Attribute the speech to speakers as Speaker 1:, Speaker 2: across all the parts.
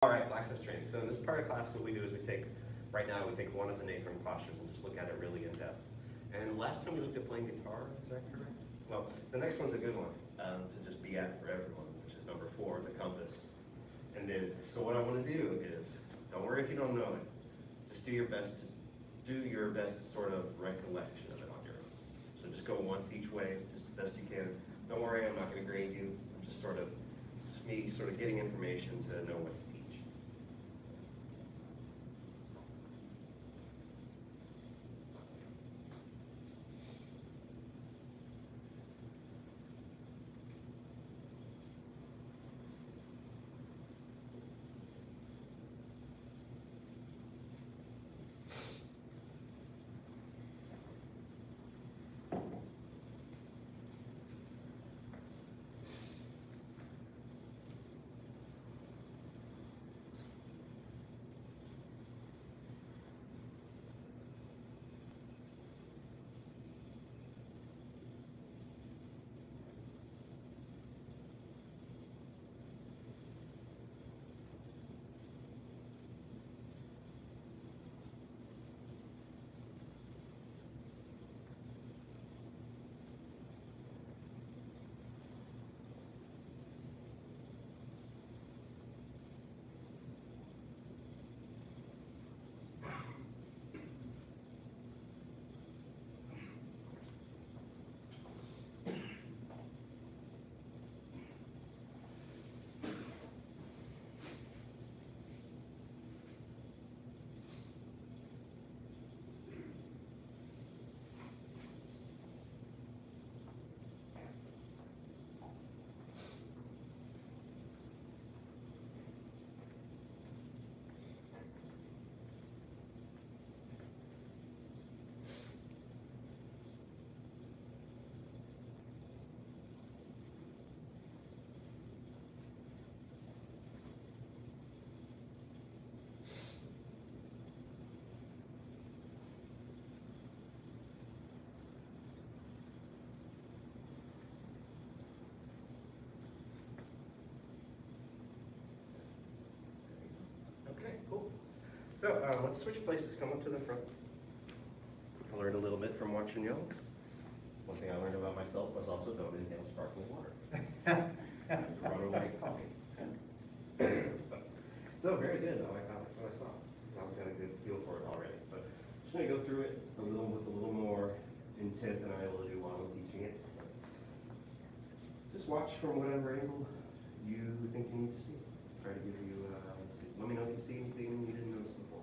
Speaker 1: All right, access training. So in this part of class, what we do is we take one of the Nei Kung postures and just look at it really in depth. And last time we looked at playing guitar, is that correct? Well, the next one's a good one to just be at for everyone, which is number 4, the compass. And then, so what I want to do is, don't worry if you don't know it, just do your best sort of recollection of it on your own. So just go once each way, just the best you can. Don't worry, I'm not going to grade you. I'm just me getting information to know what to teach. Okay, cool. So let's switch places. Come up to the front. I learned a little bit from watching you. One thing I learned about myself was also don't inhale sparkling water. Run away coffee. So very good. I like what I saw. I've got a good feel for it already. But I'm just going to go through it with a little more intent than I'm able to do while I'm teaching it. So just watch from whatever angle you think you need to see. Try to give you, let me know if you see anything you didn't notice before.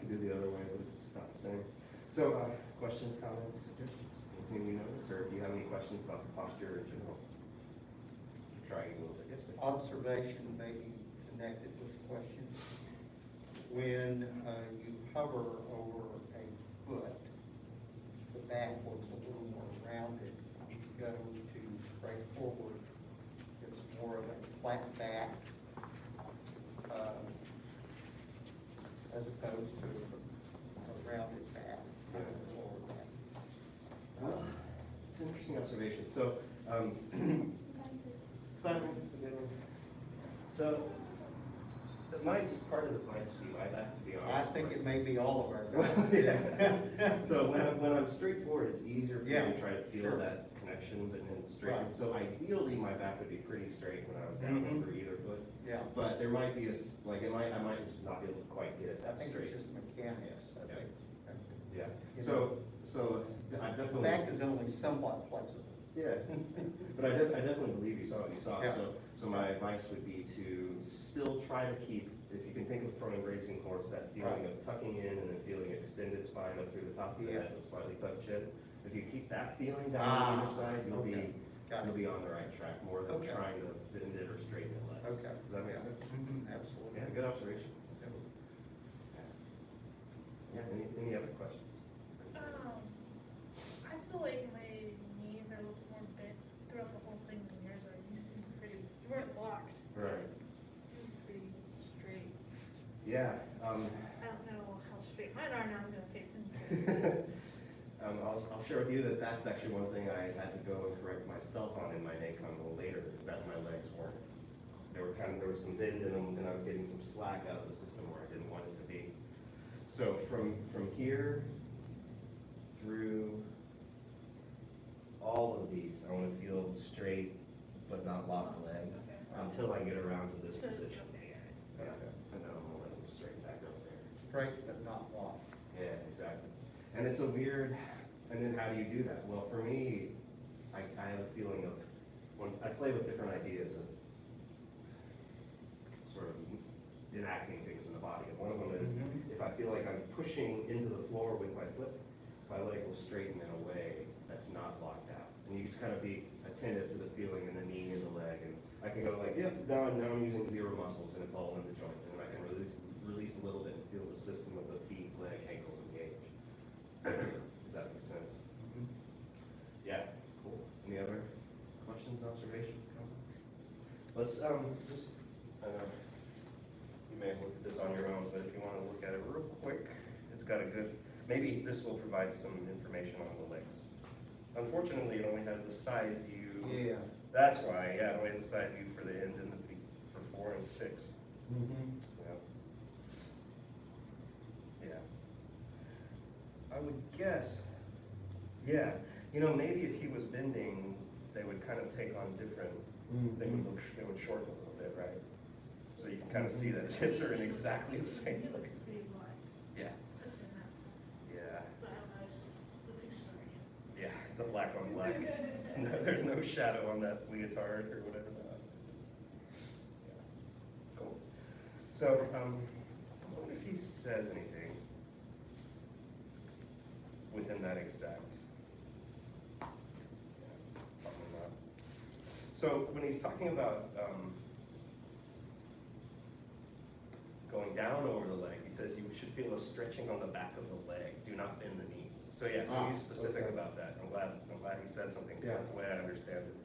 Speaker 1: Do the other way, but it's not the same. So, questions, comments, suggestions? Anything you notice, or do you have any questions about the posture in general? Triangles, I guess.
Speaker 2: Observation may be connected with the question. When you hover over a foot, the back looks a little more rounded. If you go to straight forward, it's more of a flat back. As opposed to a rounded back, lower back.
Speaker 1: It's an interesting observation. So, mine's part of the blind speed. I have to be honest.
Speaker 2: I think it may be all of our
Speaker 1: Yeah. So when I'm straightforward, it's easier for me to try to feel
Speaker 2: sure.
Speaker 1: that connection, but then straight.
Speaker 2: Right.
Speaker 1: So ideally, my back would be pretty straight when I was down over either foot.
Speaker 2: Yeah.
Speaker 1: But there might be like, I might just not be able to quite get it
Speaker 2: I
Speaker 1: that
Speaker 2: think
Speaker 1: straight.
Speaker 2: it's just mechanics, I
Speaker 1: Yeah.
Speaker 2: think.
Speaker 1: Yeah,
Speaker 2: You
Speaker 1: so I
Speaker 2: The
Speaker 1: definitely.
Speaker 2: back is only somewhat flexible.
Speaker 1: Yeah, but I definitely believe you saw what you saw.
Speaker 2: Yeah.
Speaker 1: So my advice would be to still try to keep, if you can think of throwing bracing course, that feeling of tucking in and then feeling extended spine up through the top of the head with slightly tucked chin. If you keep that feeling down on either side, you'll
Speaker 2: okay. Got it.
Speaker 1: be on the right track more than
Speaker 2: Okay.
Speaker 1: trying to bend it or straighten it less.
Speaker 2: Okay.
Speaker 1: Does that make
Speaker 2: Yeah.
Speaker 1: sense?
Speaker 2: Absolutely.
Speaker 1: Yeah, good observation. Yeah, any other questions?
Speaker 3: I feel like my knees are a little more bent throughout the whole thing than yours are. You used to be pretty, you weren't locked.
Speaker 1: Right.
Speaker 3: You were pretty straight.
Speaker 1: Yeah.
Speaker 3: I don't know how straight mine are now, I'm gonna pay attention.
Speaker 1: I'll share with you that that's actually one thing I had to go and correct myself on in my Nei Kung a little later, is that my legs weren't. There was some bend in them, and I was getting some slack out of the system where I didn't want it to be. So from here through all of these, I want to feel straight but not locked legs until I get around to this
Speaker 3: So,
Speaker 1: position.
Speaker 3: okay,
Speaker 1: Yeah, and then I'm gonna let them straighten back up there.
Speaker 2: Straight but not locked.
Speaker 1: Yeah, exactly. And it's a weird, and then how do you do that? Well, for me, I have a feeling of, when I play with different ideas of sort of enacting things in the body. And one of them is, if I feel like I'm pushing into the floor with my foot, my leg will straighten in a way that's not locked out. And you just kind of be attentive to the feeling in the knee and the leg. And I can go like, yep, now I'm using zero muscles and it's all in the joint. And I can release a little bit and feel the system of the feet, leg, ankle engage. Does that make sense? Yeah, cool. Any other questions, observations, comments? Let's just, you may have looked at this on your own, but if you want to look at it real quick, it's got a good, maybe this will provide some information on the legs. Unfortunately, it only has the side view.
Speaker 2: Yeah.
Speaker 1: That's why, yeah, it only has the side view for the end and the feet, for 4 and 6. Yeah. Yeah. I would guess, yeah, maybe if he was bending, they would kind of take on different, they would shorten a little bit, right? So you can kind of see that his hips are in exactly the same
Speaker 3: You look
Speaker 1: place.
Speaker 3: pretty black.
Speaker 1: Yeah,
Speaker 3: Especially in that.
Speaker 1: yeah,
Speaker 3: But I don't know, it's just the picture again.
Speaker 1: yeah, the black on black. There's no shadow on that leotard or whatever that is. Yeah. Cool. So, I wonder if he says anything within that exact. Yeah, probably not. So when he's talking about going down over the leg, he says you should feel a stretching on the back of the leg. Do not bend the knees. So yeah, so he's specific
Speaker 2: Okay.
Speaker 1: about that. I'm glad he said something, 'cause
Speaker 2: Yeah.
Speaker 1: that's the way I understand it.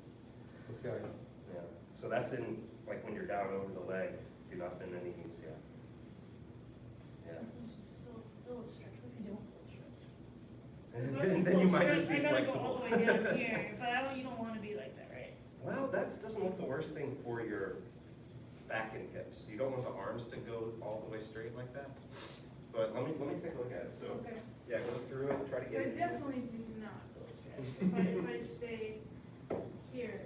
Speaker 2: Okay.
Speaker 1: Yeah. So that's in, like when you're down over the leg, do not bend the knees, yeah. Yeah.
Speaker 3: Sometimes you still feel a stretch, what if you don't feel a stretch?
Speaker 1: And then you might just be
Speaker 3: I gotta go all
Speaker 1: flexible.
Speaker 3: the way down here, but you don't wanna be like that, right?
Speaker 1: Well, that doesn't look the worst thing for your back and hips. You don't want the arms to go all the way straight like that. But let me take a look at it. So,
Speaker 3: Okay.
Speaker 1: yeah, go through it, try to
Speaker 3: I
Speaker 1: get it.
Speaker 3: definitely do not feel a stretch. If I stay here,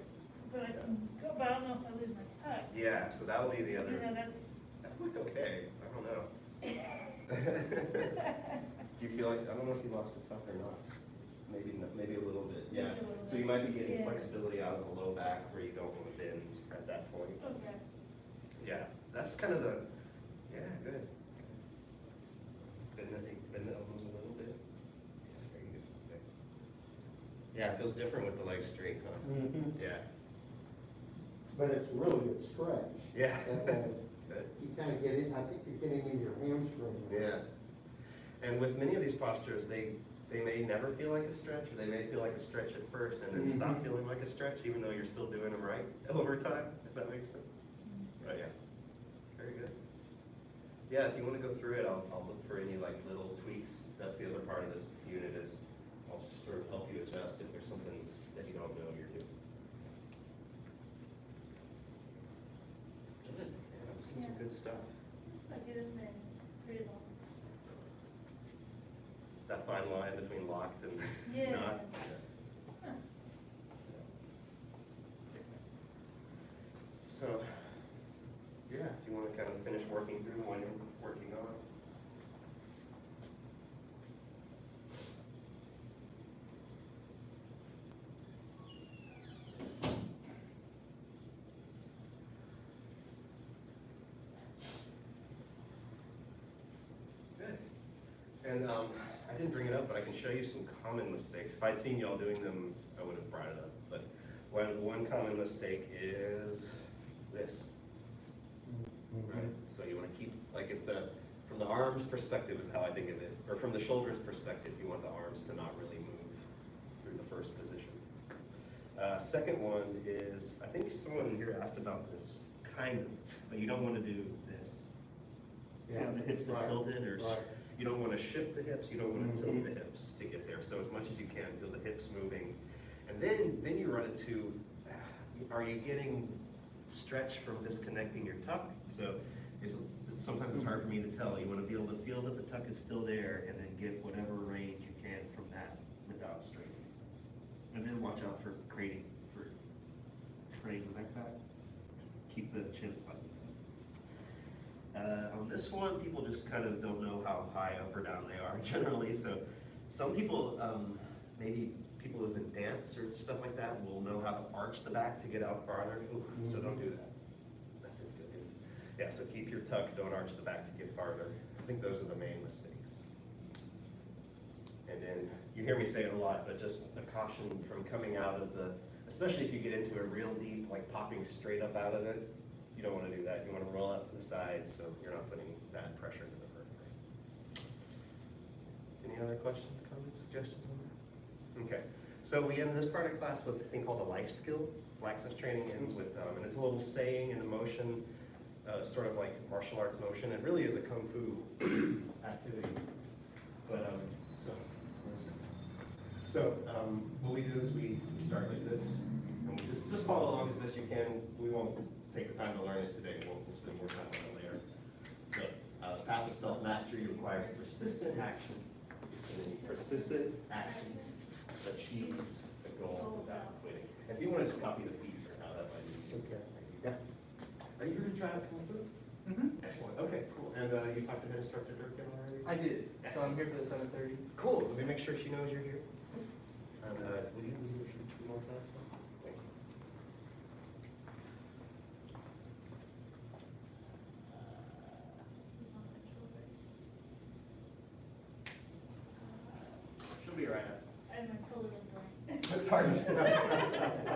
Speaker 3: but I can go, but I don't know if I lose my tuck.
Speaker 1: Yeah, so that'll be the
Speaker 3: You know,
Speaker 1: other,
Speaker 3: that's.
Speaker 1: that looked okay. I don't know. Do you feel like, I don't know if you lost the tuck or not. Maybe a little bit, yeah.
Speaker 3: Maybe a little
Speaker 1: So you
Speaker 3: bit.
Speaker 1: might be getting
Speaker 3: Yeah.
Speaker 1: flexibility out of the low back where you don't want to bend at that point.
Speaker 3: Okay.
Speaker 1: Yeah, that's kind of the, yeah, good. Bend the elbows a little bit. Yeah, very good. Okay. Yeah, it feels different with the legs straight, huh? Yeah.
Speaker 4: But it's a really good stretch.
Speaker 1: Yeah.
Speaker 4: That,
Speaker 1: Good.
Speaker 4: you kind of get it, I think you're getting into your hamstring.
Speaker 1: Yeah. And with many of these postures, they may never feel like a stretch, or they may feel like a stretch at first and then stop feeling like a stretch, even though you're still doing them right over time, if that makes sense. But yeah, very good. Yeah, if you want to go through it, I'll look for any like little tweaks. That's the other part of this unit is I'll sort of help you adjust if there's something that you don't know you're doing. Good. Yeah, I'm seeing some good stuff.
Speaker 3: I get in there pretty long.
Speaker 1: That fine line between locked and
Speaker 3: Yeah.
Speaker 1: not.
Speaker 3: Huh.
Speaker 1: So, the one you're working on. Good. And I didn't bring it up, but I can show you some common mistakes. If I'd seen y'all doing them, I would have brought it up. But one common mistake is this. Right. So you want to keep, like if from the arms perspective is how I think of it, or from the shoulders perspective, you want the arms to not really move through the first position. Second one is, I think someone in here asked about this, kind of, but you don't want to do this.
Speaker 4: Yeah.
Speaker 1: The hips are
Speaker 4: Right.
Speaker 1: tilted, or
Speaker 4: Right.
Speaker 1: you don't want to shift the hips, you don't want to tilt the hips to get there. So as much as you can, feel the hips moving. And then you run into, are you getting stretch from disconnecting your tuck? So sometimes it's hard for me to tell. You want to be able to feel that the tuck is still there and then get whatever range you can from that without straining. And then watch out for craning the neck back. Keep the chin slightly up. On this one, people just kind of don't know how high up or down they are generally. So some people, maybe people who've been danced or stuff like that will know how to arch the back to get out farther. Ooh, so don't do that. That didn't feel good. Yeah, so keep your tuck, don't arch the back to get farther. I think those are the main mistakes. And then, you hear me say it a lot, but just a caution from coming out of especially if you get into a real deep, like popping straight up out of it, you don't want to do that. You want to roll out to the side so you're not putting bad pressure into the vertebrae. Any other questions, comments, suggestions on that? Okay, so we end this part of class with a thing called a life skill. Access training ends with, and it's a little saying and a motion, sort of like martial arts motion. It really is a kung fu activity. But, what we do is we start like this, and we just follow along as best you can. We won't take the time to learn it today. We'll spend more time on it later. So, the path of self-mastery requires persistent action. And persistent action achieves the goal without quitting. If you want to just copy the feet for how that might be.
Speaker 4: Okay.
Speaker 1: Yeah. Are you going to try to come through? Excellent. Okay, cool. And you talked to Head Instructor Durkin already?
Speaker 5: I did, so I'm here for the 7:30.
Speaker 1: Cool. Let me make sure she knows you're here. And will you leave her 2 more times? Thank you. She'll be right up.
Speaker 3: And my color was blank.
Speaker 1: It's hard to
Speaker 3: Persistent action, I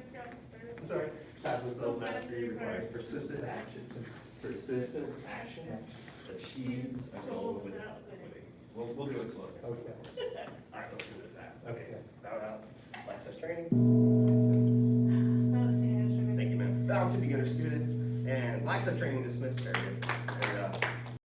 Speaker 3: forgot to start it.
Speaker 1: It's all right. Path of self-mastery requires persistent action. Persistent action achieves a goal without quitting. We'll do it slowly.
Speaker 4: Okay.
Speaker 1: All right, let's do it with that. Okay, bow out. Access training.
Speaker 3: Not a senior head instructor.
Speaker 1: Thank you, ma'am. Bow to beginner students and access training dismissed. Very good. And